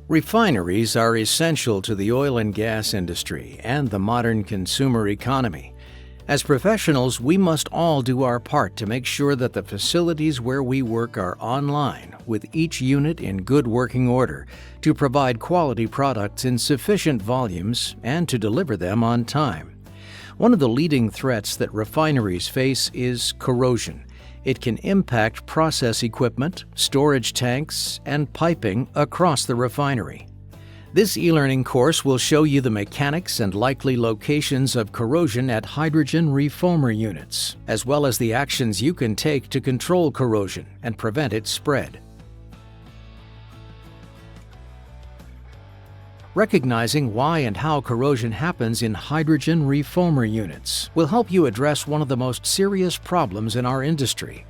Refineries are essential to the oil and gas industry and the modern consumer economy. As professionals, we must all do our part to make sure that the facilities where we work are online, with each unit in good working order, to provide quality products in sufficient volumes and to deliver them on time. One of the leading threats that refineries face is corrosion. It can impact process equipment, storage tanks, and piping across the refinery. This e-learning course will show you the mechanics and likely locations of corrosion at hydrogen reformer units, as well as the actions you can take to control corrosion and prevent its spread. Recognizing why and how corrosion happens in hydrogen reformer units will help you address one of the most serious problems in our industry.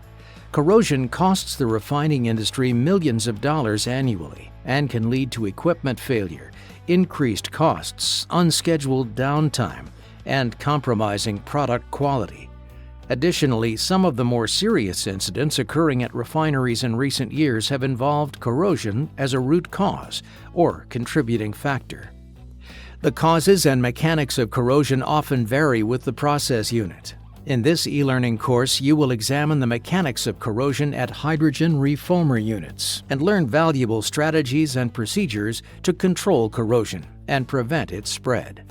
Corrosion costs the refining industry millions of dollars annually and can lead to equipment failure, increased costs, unscheduled downtime, and compromising product quality. Additionally, some of the more serious incidents occurring at refineries in recent years have involved corrosion as a root cause or contributing factor. The causes and mechanics of corrosion often vary with the process unit. In this e-learning course, you will examine the mechanics of corrosion at hydrogen reformer units and learn valuable strategies and procedures to control corrosion and prevent its spread.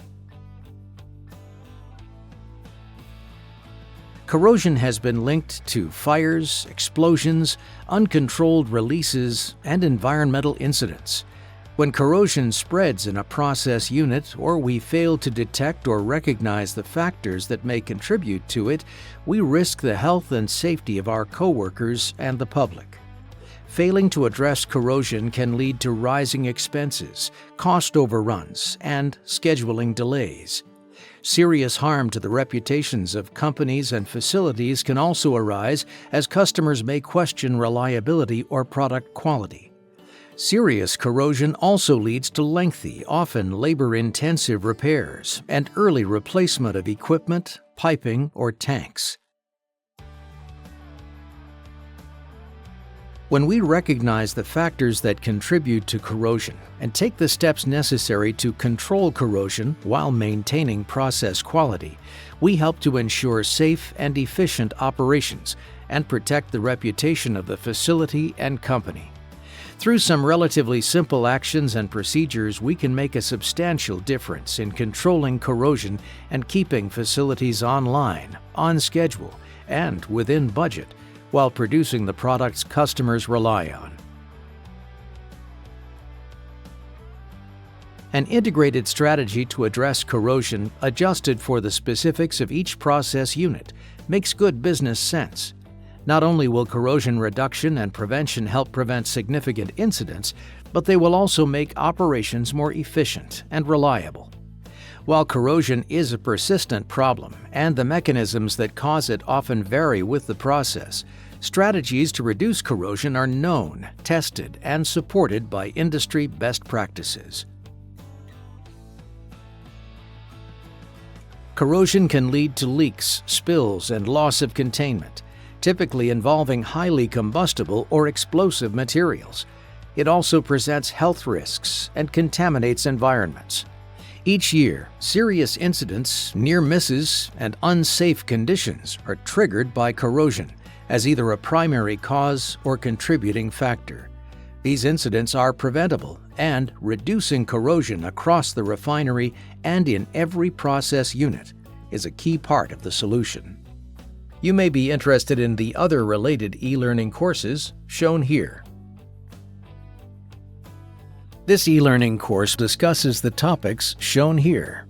Corrosion has been linked to fires, explosions, uncontrolled releases, and environmental incidents. When corrosion spreads in a process unit or we fail to detect or recognize the factors that may contribute to it, we risk the health and safety of our coworkers and the public. Failing to address corrosion can lead to rising expenses, cost overruns, and scheduling delays. Serious harm to the reputations of companies and facilities can also arise as customers may question reliability or product quality. Serious corrosion also leads to lengthy, often labor-intensive repairs and early replacement of equipment, piping, or tanks. When we recognize the factors that contribute to corrosion and take the steps necessary to control corrosion while maintaining process quality, we help to ensure safe and efficient operations and protect the reputation of the facility and company. Through some relatively simple actions and procedures, we can make a substantial difference in controlling corrosion and keeping facilities online, on schedule, and within budget, while producing the products customers rely on. An integrated strategy to address corrosion, adjusted for the specifics of each process unit, makes good business sense. Not only will corrosion reduction and prevention help prevent significant incidents, but they will also make operations more efficient and reliable. While corrosion is a persistent problem and the mechanisms that cause it often vary with the process, strategies to reduce corrosion are known, tested, and supported by industry best practices. Corrosion can lead to leaks, spills, and loss of containment, typically involving highly combustible or explosive materials. It also presents health risks and contaminates environments. Each year, serious incidents, near misses, and unsafe conditions are triggered by corrosion as either a primary cause or contributing factor. These incidents are preventable, and reducing corrosion across the refinery and in every process unit is a key part of the solution. You may be interested in the other related e-learning courses shown here. This e-learning course discusses the topics shown here.